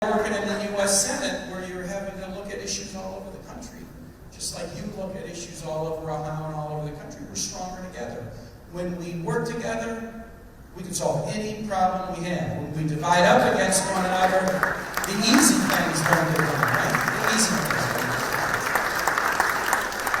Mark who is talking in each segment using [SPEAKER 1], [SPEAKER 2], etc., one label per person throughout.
[SPEAKER 1] working in the U.S. Senate where you're having to look at issues all over the country. Just like you look at issues all over Ohio and all over the country, we're stronger together. When we work together, we can solve any problem we have. When we divide up against one another, the easy things don't get done, right? The easy things don't get done.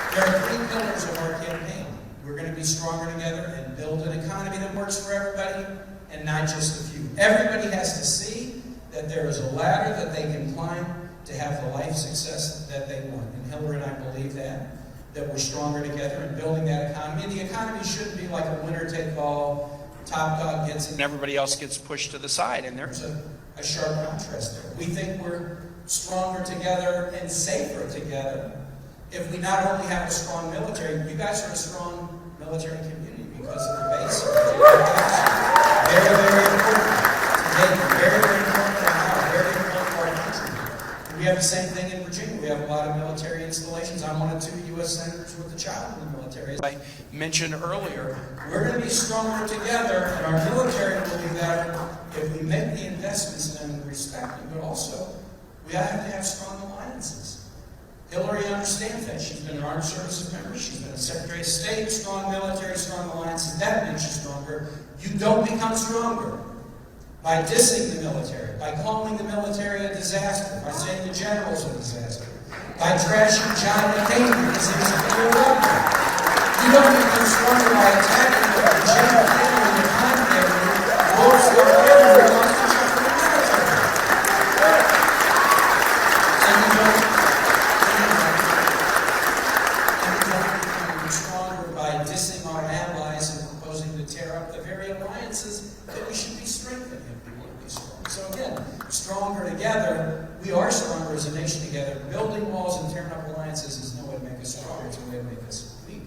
[SPEAKER 1] There are 3 pillars of our campaign. We're going to be stronger together and build an economy that works for everybody and not just a few. Everybody has to see that there is a ladder that they can climb to have the life success that they want. And Hillary and I believe that we're stronger together in building that economy. And the economy shouldn't be like a winner-take-all, top dog gets it, and everybody else gets pushed to the side. And there's a sharp contrast there. We think we're stronger together and safer together if we not only have a strong military. You guys are a strong military community because of the base. Very, very important. Today, very, very important to Ohio, very important for our country. We have the same thing in Virginia. We have a lot of military installations. I'm one of 2 U.S. senators with a child in the military. As I mentioned earlier, we're going to be stronger together, and our military will be better if we make the investments in them and respect them. But also, we have to have strong alliances. Hillary understands that. She's been an armed services member. She's been a Secretary of State. Strong military, strong alliances. That makes you stronger. You don't become stronger by dissing the military, by calling the military a disaster, by saying the general's a disaster, by trashing Kaine because he was a clear weapon. You don't become stronger by attacking the general and the contractor who works for everyone wants to check the military. And you don't become stronger by dissing our allies and proposing to tear up the very alliances that we should be strengthening if we want to be strong. So again, stronger together, we are stronger as a nation together. Building walls and tearing up alliances is no way to make us stronger, it's a way to make us weak.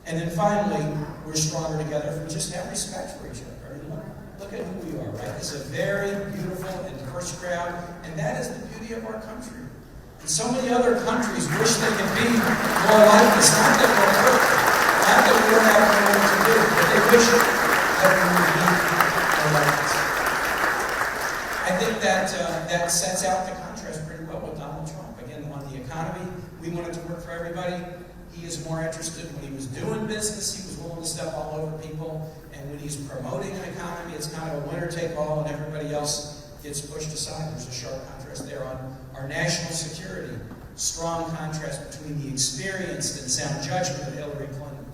[SPEAKER 1] And then finally, we're stronger together if we just have respect for each other. I mean, look at who we are, right? It's a very beautiful and diverse crowd, and that is the beauty of our country. And so many other countries wish they could be more like this. Not that we're perfect, not that we don't have more to do, but they wish that we would be more like this. I think that sets out the contrast pretty well with Donald Trump. Again, on the economy, we want it to work for everybody. He is more interested when he was doing business. He was willing to step all over people. And when he's promoting an economy, it's kind of a winner-take-all, and everybody else gets pushed aside. There's a sharp contrast there on our national security. Strong contrast between the experienced and sound judgment of Hillary Clinton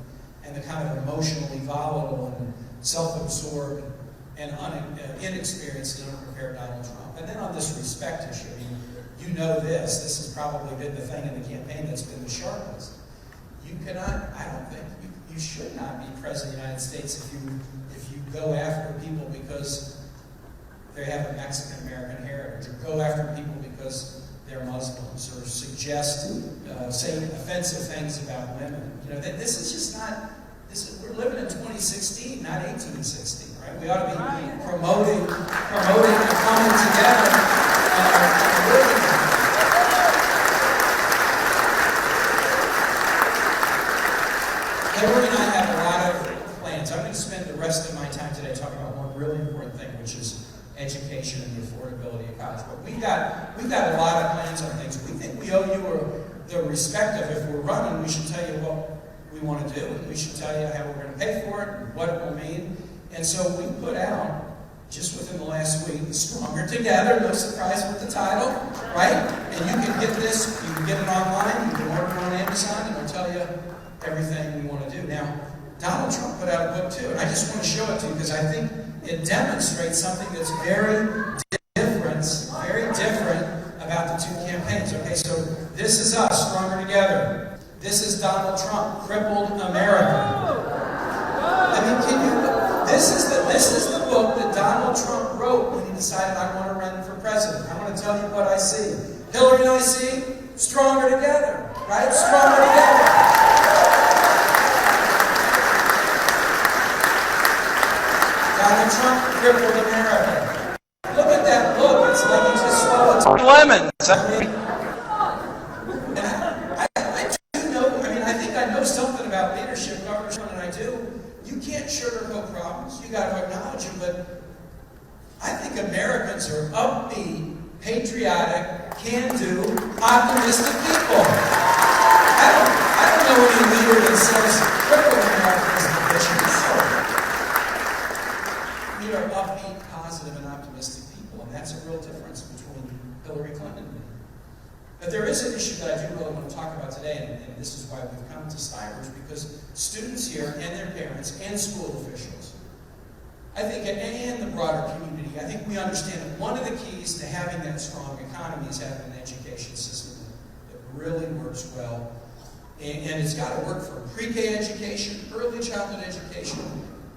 [SPEAKER 1] and the kind of emotionally volatile and self-absorbed and inexperienced and unprepared Donald Trump. And then on this respect issue, I mean, you know this has probably been the thing in the campaign that's been the sharpest. You cannot, I don't think, you should not be President of the United States if you go after people because they have a Mexican-American heritage, or go after people because they're Muslims, or suggest, say offensive things about women. You know, this is just not, we're living in 2016, not 1816, right? We ought to be promoting and coming together and working together. Hillary and I have a lot of plans. I'm going to spend the rest of my time today talking about one really important thing, which is education and the affordability of college. But we've got a lot of plans on things. We think we owe you the respect of, if we're running, we should tell you what we want to do, and we should tell you how we're going to pay for it, and what it will mean. And so we put out, just within the last week, Stronger Together, no surprise with the title, right? And you can get this, you can get it online, you can order it on Amazon, and we'll tell you everything we want to do. Now, Donald Trump put out a book too, and I just want to show it to you because I think it demonstrates something that's very different about the 2 campaigns. Okay, so this is us, Stronger Together. This is Donald Trump, Crippled America. I mean, this is the book that Donald Trump wrote when he decided, I want to run for president. I want to tell you what I see. Hillary and I see Stronger Together, right? Stronger Together. Donald Trump, Crippled America. Look at that book. It's like he just swallowed lemons. I think I know something about leadership, and I do. You can't sugarcoat problems. You got to acknowledge them. But I think Americans are upbeat, patriotic, can-do, optimistic people. I don't know any leader that says cripple America is the mission. We are upbeat, positive, and optimistic people, and that's a real difference between Hillary Clinton and me. But there is an issue that I do really want to talk about today, and this is why we've come to Stivers, because students here and their parents and school officials, I think, and the broader community, I think we understand that one of the keys to having that strong economy is having an education system that really works well. And it's got to work from pre-K education, early childhood education,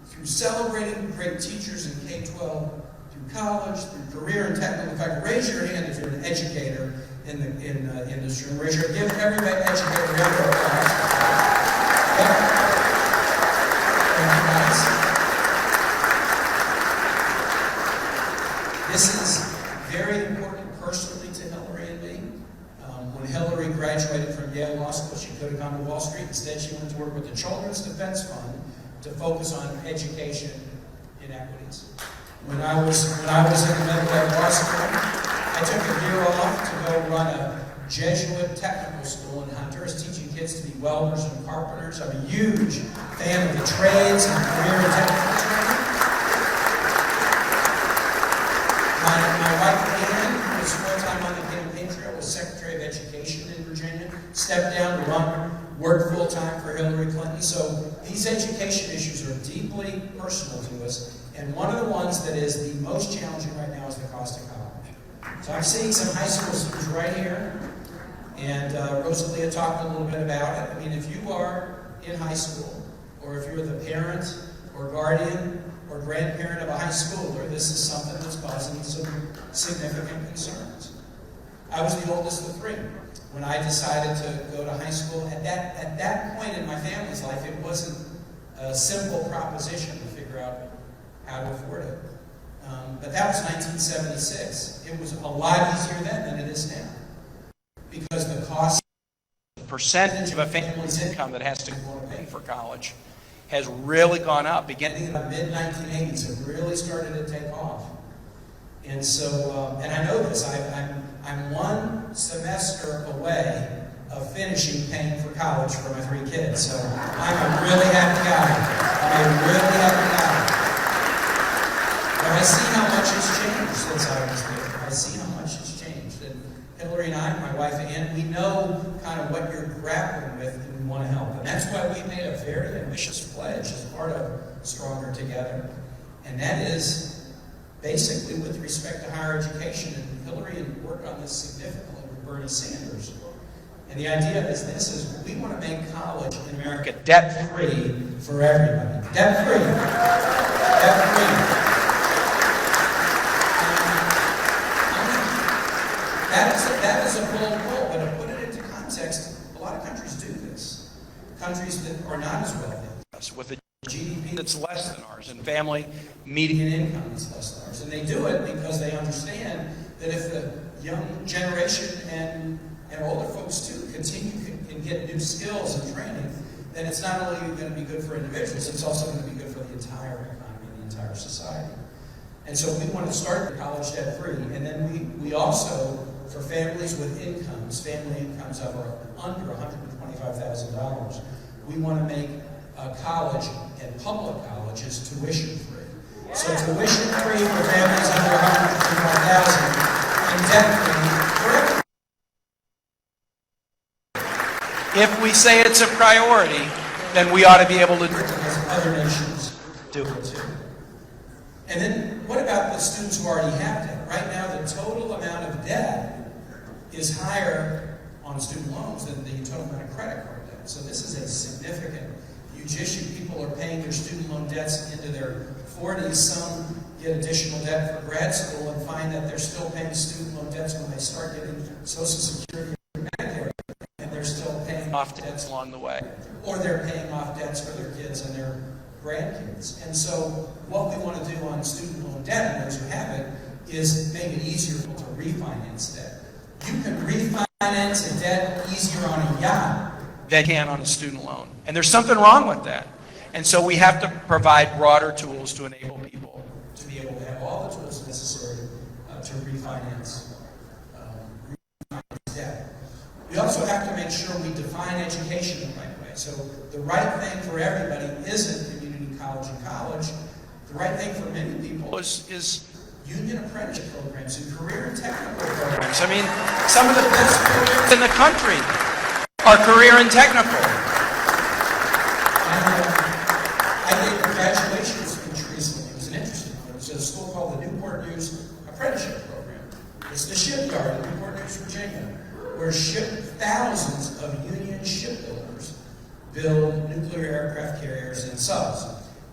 [SPEAKER 1] through celebrating great teachers in K-12, through college, through career and technical. In fact, raise your hand if you're an educator in this room. Raise your hand. Give every educator a round of applause. Yep. Thank you, guys. This is very important personally to Hillary and me. When Hillary graduated from Yale Law School, she could have gone to Wall Street. Instead, she went to work with the Children's Defense Fund to focus on education inequities. When I was in the middle of law school, I took a year off to go run a Jesuit technical school in Honduras, teaching kids to be welders and carpenters. I'm a huge fan of the trades and career and technical training. My wife, Kaine, who was full-time on the campaign trail, was Secretary of Education in Virginia, stepped down to work full-time for Hillary Clinton. So these education issues are deeply personal to us. And one of the ones that is the most challenging right now is the cost of college. So I'm seeing some high school students right here. And Rosalia talked a little bit about it. I mean, if you are in high school, or if you're the parent or guardian or grandparent of a high schooler, this is something that's causing some significant concerns. I was the oldest of three. When I decided to go to high school, at that point in my family's life, it wasn't a simple proposition to figure out how to afford it. But that was 1976. It was a lot easier then than it is now. Because the cost, the percentage of a family's income that has to go to pay for college has really gone up. Beginning in the mid-1980s, it really started to take off. And so, and I know this, I'm one semester away of finishing paying for college for my three kids. So I'm a really happy guy. I'm a really happy guy. But I see how much has changed since I was there. I see how much has changed. And Hillary and I, my wife Ann, we know kind of what you're grappling with and we want to help. And that's why we made a very ambitious pledge as part of Stronger Together. And that is basically with respect to higher education. And Hillary had worked on this significantly with Bernie Sanders. And the idea is this, is we want to make college in America debt-free for everybody. Debt-free. Debt-free. That is a bold goal, but to put it into context, a lot of countries do this. Countries that are not as wealthy as us, with a GDP that's less than ours, and family median income that's less than ours. And they do it because they understand that if the young generation and older folks too can get new skills and training, then it's not only going to be good for individuals, it's also going to be good for the entire economy and the entire society. And so we want to start the college debt-free, and then we also, for families with incomes, family incomes of under $125,000, we want to make college and public colleges tuition-free. So tuition-free for families under $125,000 and debt-free for everyone. If we say it's a priority, then we ought to be able to do it as other nations do it too. And then what about the students who already have debt? Right now, the total amount of debt is higher on student loans than the total amount of credit card debt. So this is a significant, huge issue. People are paying their student loan debts into their 40s. Some get additional debt for grad school and find that they're still paying student loan debts when they start getting Social Security and Medicare, and they're still paying off debts along the way. Or they're paying off debts for their kids and their grandkids. And so what we want to do on student loan debt, and those who have it, is make it easier to refinance debt. You can refinance a debt easier on a yacht than you can on a student loan. And there's something wrong with that. And so we have to provide broader tools to enable people to be able to have all the tools necessary to refinance We also have to make sure we define education the right way. So the right thing for everybody isn't community college and college. The right thing for many people is union apprenticeship programs and career and technical programs. I mean, some of the best programs in the country are career and technical. And I gave a graduation speech recently. It was an interesting one. It was at a school called the Newport News Apprenticeship Program. It's the shipyard in Newport News, Virginia, where thousands of union shipbuilders build nuclear aircraft carriers and subs.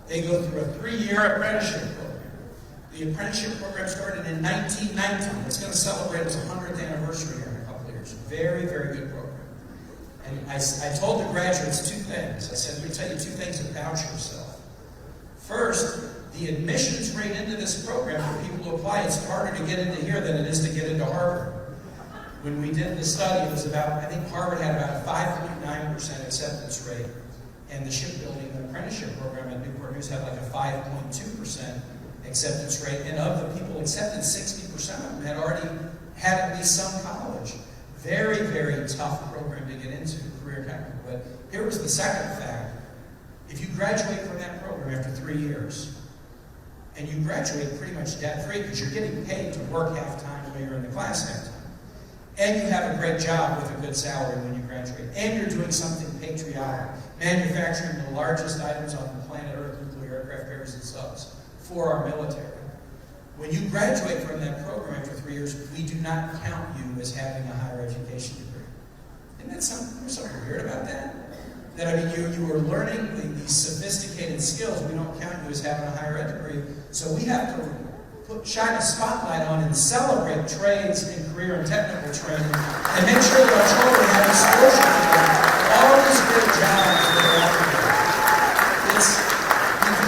[SPEAKER 1] They go through a 3-year apprenticeship program. The apprenticeship program started in 1919. It's going to celebrate its 100th anniversary here in a couple of years. Very, very good program. And I told the graduates 2 things. I said, let me tell you 2 things about yourself. First, the admissions rate into this program for people who apply, it's harder to get into here than it is to get into Harvard. When we did the study, it was about, I think Harvard had about a 5.9% acceptance rate, and the shipbuilding apprenticeship program at Newport News had like a 5.2% acceptance rate, and of the people accepted, 60% of them had already had at least some college. Very, very tough program to get into, career technical. But here was the second fact. If you graduate from that program after 3 years, and you graduate pretty much debt-free because you're getting paid to work half-time while you're in the class half-time, and you have a great job with a good salary when you graduate, and you're doing something patriotic, manufacturing the largest items on the planet Earth, nuclear aircraft carriers and subs, for our military. When you graduate from that program after 3 years, we do not count you as having a higher education degree. Isn't that something weird about that? That, I mean, you are learning these sophisticated skills. We don't count you as having a higher ed degree. So we have to shine a spotlight on and celebrate trades and career and technical training and make sure that our children have exposure to all these great jobs that are out there. We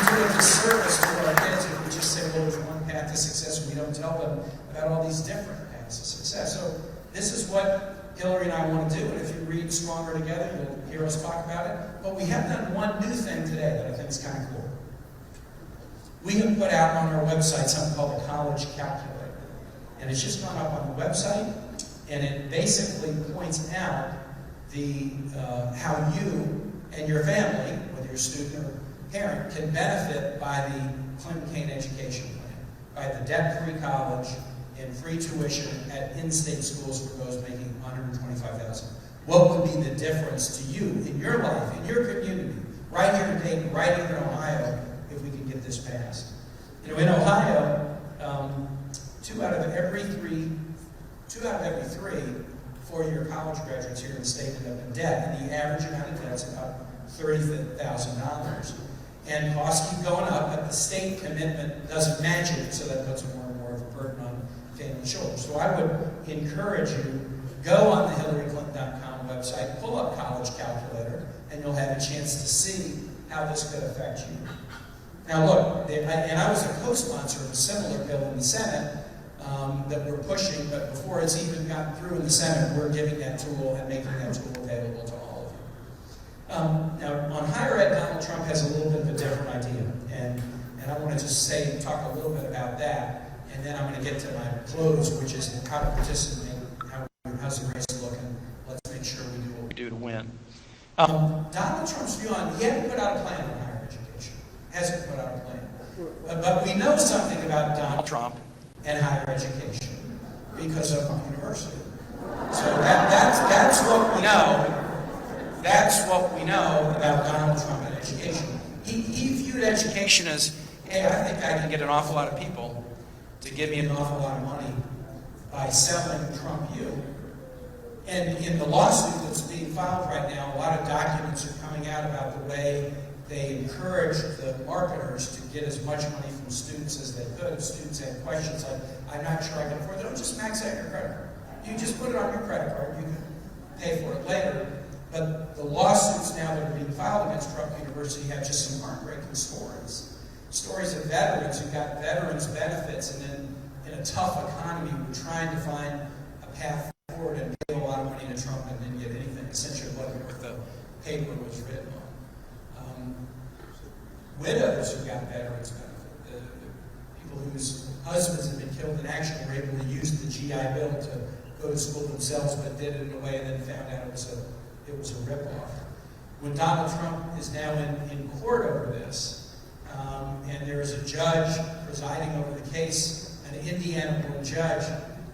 [SPEAKER 1] do a disservice to our kids if we just say, well, there's one path to success, and we don't tell them about all these different paths to success. So this is what Hillary and I want to do, and if you read Stronger Together, you'll hear us talk about it. But we have done one new thing today that I think is kind of cool. We have put out on our website something called the College Calculator. And it's just gone up on the website, and it basically points out how you and your family, whether you're a student or parent, can benefit by the Kaine education plan, by the debt-free college and free tuition at in-state schools for those making $125,000. What would be the difference to you in your life, in your community, right here in Dayton, right here in Ohio, if we can get this passed? You know, in Ohio, 2 out of every 3 4-year college graduates here in the state end up in debt, and the average amount of debt is about $30,000. And costs keep going up, but the state commitment doesn't match it, so that puts more and more of a burden on family shoulders. So I would encourage you, go on the HillaryClinton.com website, pull up College Calculator, and you'll have a chance to see how this could affect you. Now look, I was a co-sponsor of a similar bill in the Senate that we're pushing, but before it's even gotten through in the Senate, we're giving that tool and making that tool available to all of you. Now, on higher ed, Donald Trump has a little bit of a different idea, and I want to just talk a little bit about that, and then I'm going to get to my close, which is how to participate, how's the race looking, let's make sure we do what we do to win. Donald Trump's view on, he hadn't put out a plan on higher education, hasn't put out a plan. But we know something about Donald Trump and higher education because of my university. So that's what we know. That's what we know about Donald Trump and education. He viewed education as, hey, I think I can get an awful lot of people to give me an awful lot of money by selling Trump U. And in the lawsuit that's being filed right now, a lot of documents are coming out about the way they encourage the marketers to get as much money from students as they could. If students had questions like, I'm not sure I can afford it, don't just max out your credit card. You just put it on your credit card, you can pay for it later. But the lawsuits now that are being filed against Trump University have just some heartbreaking stories. Stories of veterans who got veterans benefits, and then in a tough economy were trying to find a path forward and pay a lot of money to Trump and didn't get anything. Essentially wasn't worth the paper was written on. Widows who got veterans benefit, people whose husbands had been killed in action were able to use the GI Bill to go to school themselves, but did it in a way and then found out it was a ripoff. When Donald Trump is now in court over this, and there is a judge presiding over the case, an Indiana-born judge,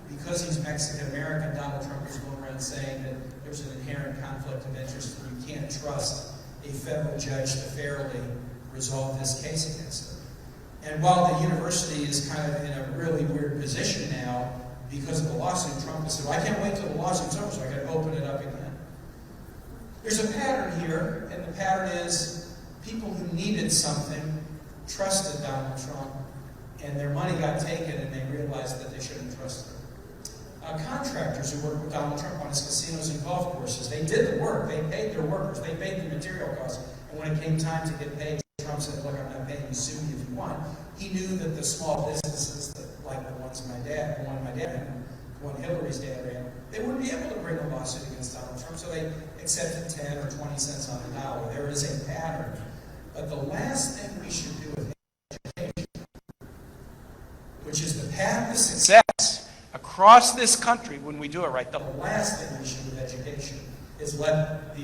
[SPEAKER 1] because he's Mexican-American, Donald Trump is going around saying that there's an inherent conflict of interest and you can't trust a federal judge to fairly resolve this case against him. And while the university is kind of in a really weird position now because of the lawsuit, Trump has said, well, I can't wait till the lawsuit's over, so I got to open it up again. There's a pattern here, and the pattern is people who needed something trusted Donald Trump, and their money got taken, and they realized that they shouldn't trust him. Contractors who worked with Donald Trump on his casinos and golf courses, they did the work, they paid their workers, they paid the material costs, and when it came time to get paid, Trump said, look, I'm not paying you, sue me if you want. He knew that the small businesses, like the ones my dad ran, the one Hillary's dad ran, they wouldn't be able to bring a lawsuit against Donald Trump, so they accepted 10 or 20 cents on the dollar. There is a pattern. But the last thing we should do with education, which is the path to success across this country when we do it right, the last thing we should do with education is let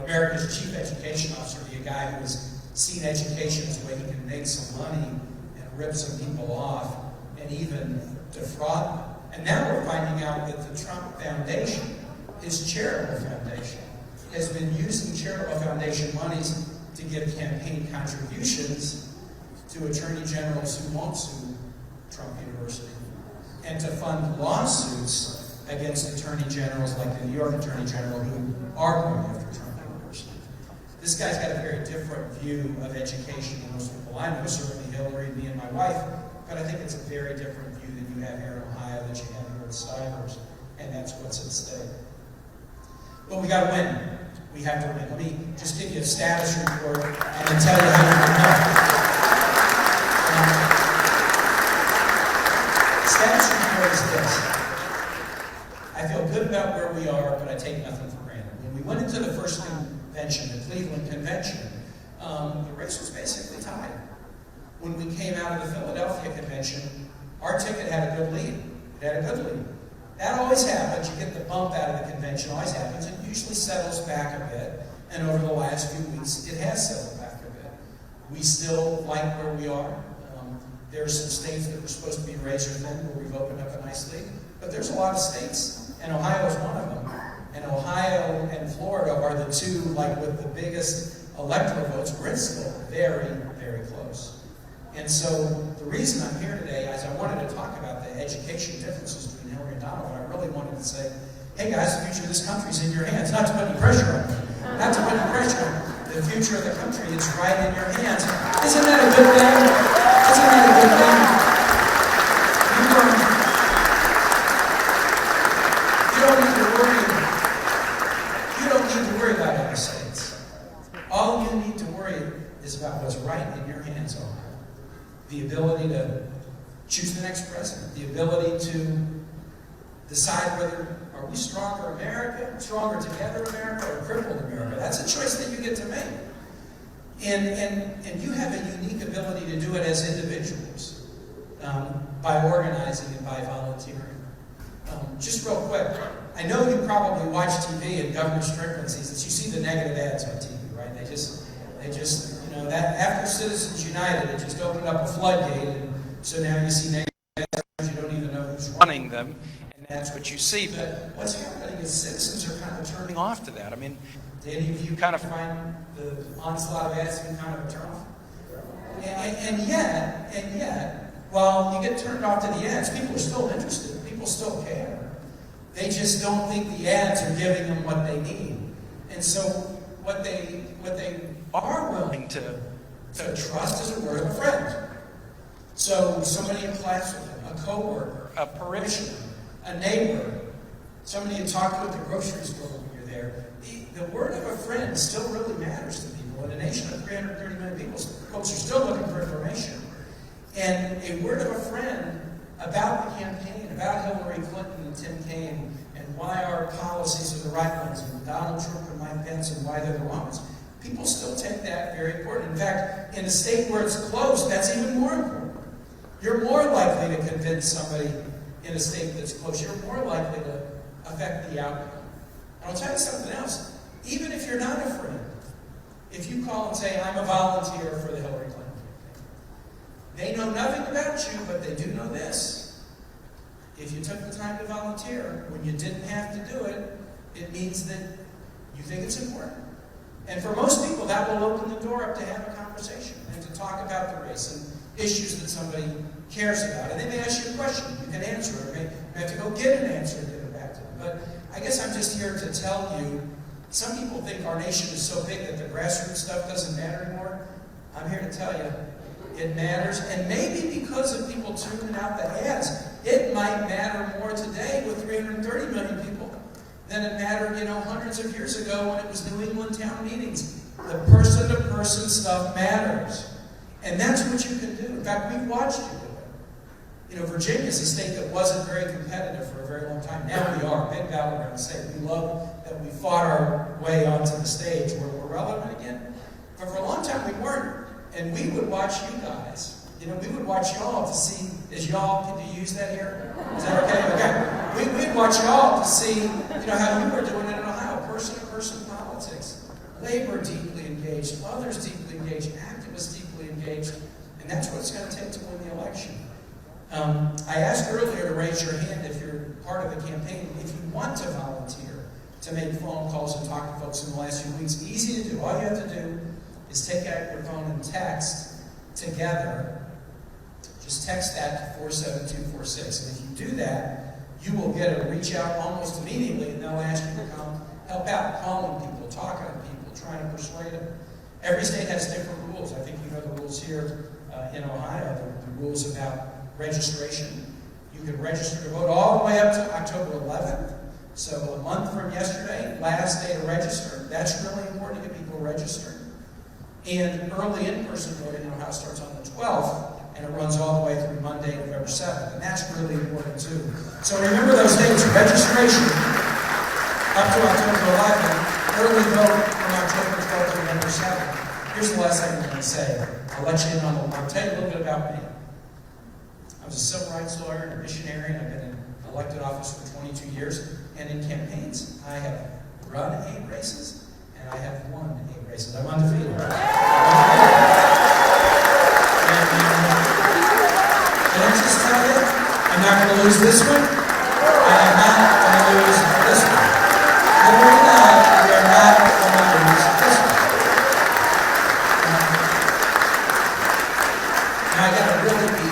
[SPEAKER 1] America's chief education officer be a guy who has seen education as a way he can make some money and rip some people off and even defraud them. And now we're finding out that the Trump Foundation, his charitable foundation, has been using charitable foundation monies to give campaign contributions to attorney generals who won't sue Trump University, and to fund lawsuits against attorney generals like the New York Attorney General who are going after Trump University. This guy's got a very different view of education than most people I know, certainly Hillary, me, and my wife, but I think it's a very different view than you have here in Ohio, that you have here at Stivers, and that's what's at stake. But we got to win. We have to win. Let me just give you a status report and then tell you how you can help. Status report is this. I feel good about where we are, but I take nothing for granted. When we went into the first convention, the Cleveland Convention, the race was basically tied. When we came out of the Philadelphia Convention, our ticket had a good lead. It had a good lead. That always happens. You get the bump out of the convention. Always happens. It usually settles back a bit. And over the last few weeks, it has settled back a bit. We still like where we are. There are some states that were supposed to be razor thin where we've opened up a nice league. But there's a lot of states, and Ohio is one of them. And Ohio and Florida are the two, like, with the biggest electoral votes, where it's still very, very close. And so the reason I'm here today is I wanted to talk about the education differences between Hillary and Donald, but I really wanted to say, hey guys, the future of this country is in your hands. Not to put any pressure on you. Not to put any pressure on you. The future of the country is right in your hands. Isn't that a good thing? Isn't that a good thing? You don't need to worry about other states. All you need to worry is about what's right in your hands, Ohio. The ability to choose the next president, the ability to decide whether are we stronger America, stronger together America, or crippled America. That's a choice that you get to make. And you have a unique ability to do it as individuals, by organizing and by volunteering. Just real quick, I know you probably watch TV and Governor Strickland sees this. You see the negative ads on TV, right? They just that after Citizens United, it just opened up a floodgate, and so now you see negative ads, you don't even know who's running them, and that's what you see. But what's happening is citizens are kind of turning off to that. I mean, did any of you kind of find the onslaught of ads to be kind of a turnoff? And yet, while you get turned off to the ads, people are still interested. People still care. They just don't think the ads are giving them what they need. And so what they are willing to trust is a word of a friend. So somebody in class with them, a coworker, a parishioner, a neighbor, somebody you talk to at the grocery store when you're there. The word of a friend still really matters to people. In a nation of 330 million people, folks are still looking for information. And a word of a friend about the campaign, about Hillary Clinton and Tim Kaine, and why our policies are the right ones, and Donald Trump and Mike Pence, and why they're the wrong ones. People still take that very important. In fact, in a state where it's close, that's even more important. You're more likely to convince somebody in a state that's close, you're more likely to affect the outcome. And I'll tell you something else. Even if you're not a friend, if you call and say, I'm a volunteer for the Hillary Clinton campaign, they know nothing about you, but they do know this. If you took the time to volunteer when you didn't have to do it, it means that you think it's important. And for most people, that will open the door up to have a conversation and to talk about the race and issues that somebody cares about. And they may ask you a question. You can answer it. Or you have to go get an answer and give it back to them. But I guess I'm just here to tell you, some people think our nation is so big that the grassroots stuff doesn't matter anymore. I'm here to tell you, it matters. And maybe because of people tuning out the ads, it might matter more today with 330 million people than it mattered, hundreds of years ago when it was New England town meetings. The person-to-person stuff matters. And that's what you can do. In fact, we've watched you do it. Virginia is a state that wasn't very competitive for a very long time. Now we are. Big battleground state. We love that we fought our way onto the stage where we're relevant again. But for a long time we weren't. And we would watch you guys. We would watch y'all to see, can you use that here? Is that okay? Okay. We'd watch y'all to see, how you were doing it in Ohio. Person-to-person politics. Labor deeply engaged. Others deeply engaged. Activists deeply engaged. And that's what it's going to take to win the election. I asked earlier to raise your hand if you're part of the campaign. If you want to volunteer to make phone calls and talk to folks in the last few weeks, easy to do. All you have to do is take out your phone and text together. Just text that to 47246. And if you do that, you will get a reach out almost immediately, and they'll ask you to come help out, calling people, talking to people, trying to persuade them. Every state has different rules. I think you know the rules here in Ohio, the rules about registration. You can register to vote all the way up to October 11th. So a month from yesterday, last day to register. That's really important to get people registered. And early in-person voting in Ohio starts on the 12th, and it runs all the way through Monday, November 7th. And that's really important too. So remember those dates: registration up to October 11th, early vote from October 12th to November 7th. Here's the last thing I'm going to say. I'll tell you a little bit about me. I was a civil rights lawyer and a missionary, and I've been in elected office for 22 years. And in campaigns, I have run 8 races, and I have won 8 races. I'm undefeated. And I just tell you, I'm not going to lose this one. I am not going to lose this one. Literally not, we are not going to lose this one. Now I got to really be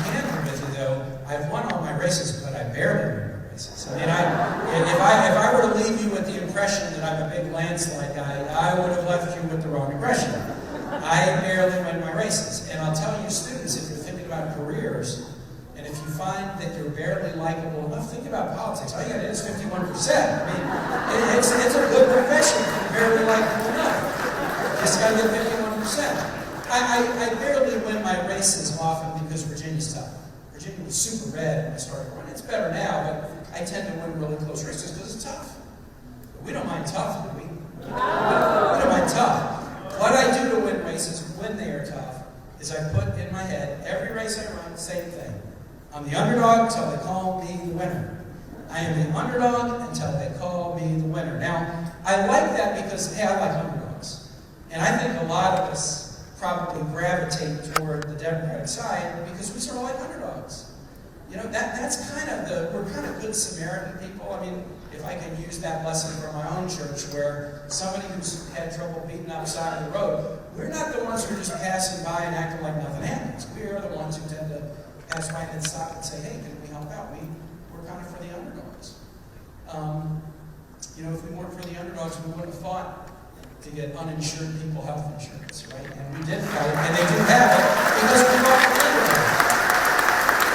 [SPEAKER 1] candid with you, though. I've won all my races, but I barely win my races. I mean, if I were to leave you with the impression that I'm a big landslide guy, I would have left you with the wrong impression. I barely win my races. And I'll tell you, students, if you're thinking about careers, and if you find that you're barely likable enough, think about politics. All you got to do is 51%. I mean, it's a good profession if you're barely likable enough. You just got to get 51%. I barely win my races often because Virginia's tough. Virginia was super red when I started running. It's better now, but I tend to win really close races because it's tough. But we don't mind tough, do we? We don't mind tough. What I do to win races when they are tough is I put in my head, every race I run, same thing. I'm the underdog until they call me the winner. I am the underdog until they call me the winner. Now, I like that because, hey, I like underdogs. And I think a lot of us probably gravitate toward the Democratic side because we sort of like underdogs. That's kind of we're kind of good Samaritan people. I mean, if I can use that lesson from my own church, where somebody who's had trouble beaten outside of the road, we're not the ones who are just passing by and acting like nothing happens. We are the ones who tend to pass by and stop and say, hey, can we help out? We're kind of for the underdogs. If we weren't for the underdogs, we would have fought to get uninsured people health insurance, right? And we did fight, and they do have it because we fought for the underdogs.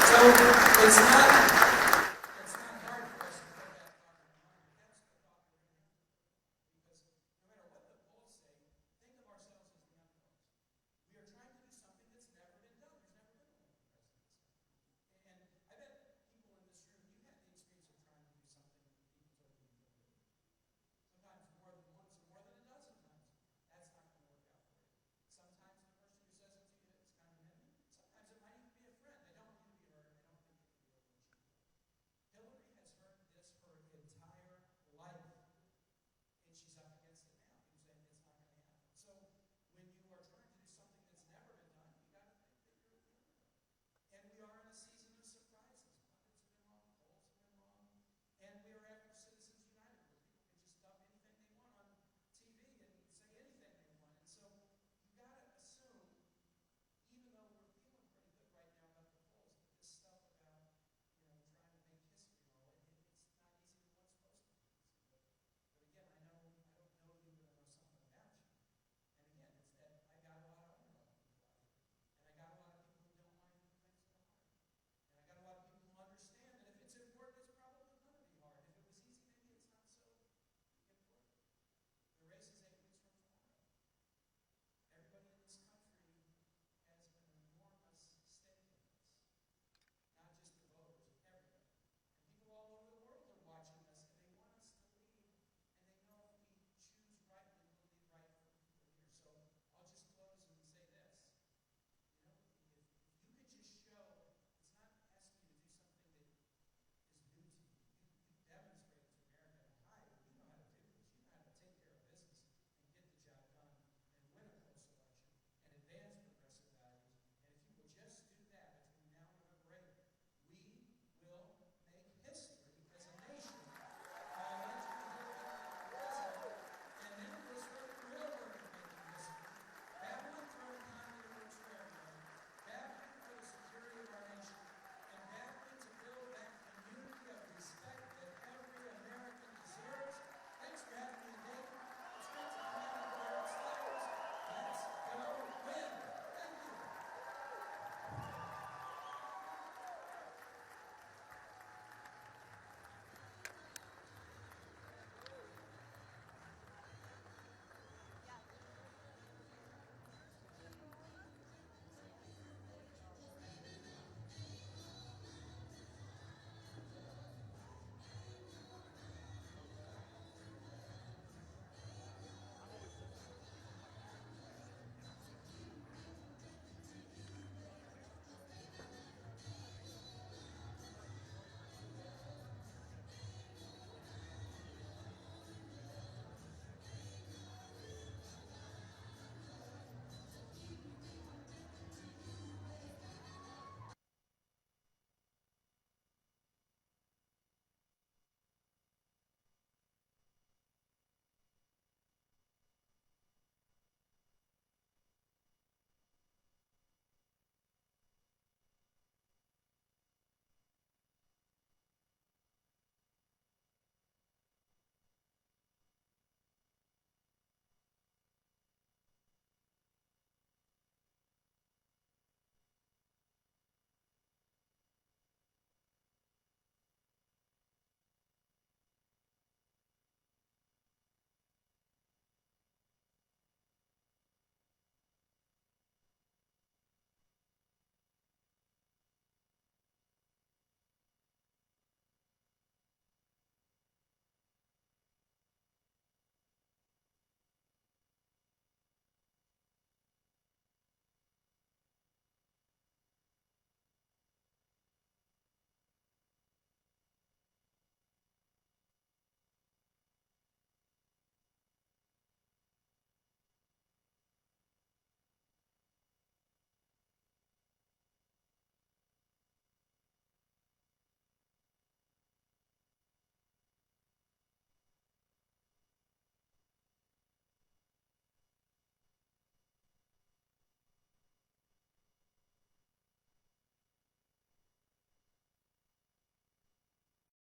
[SPEAKER 1] So it's not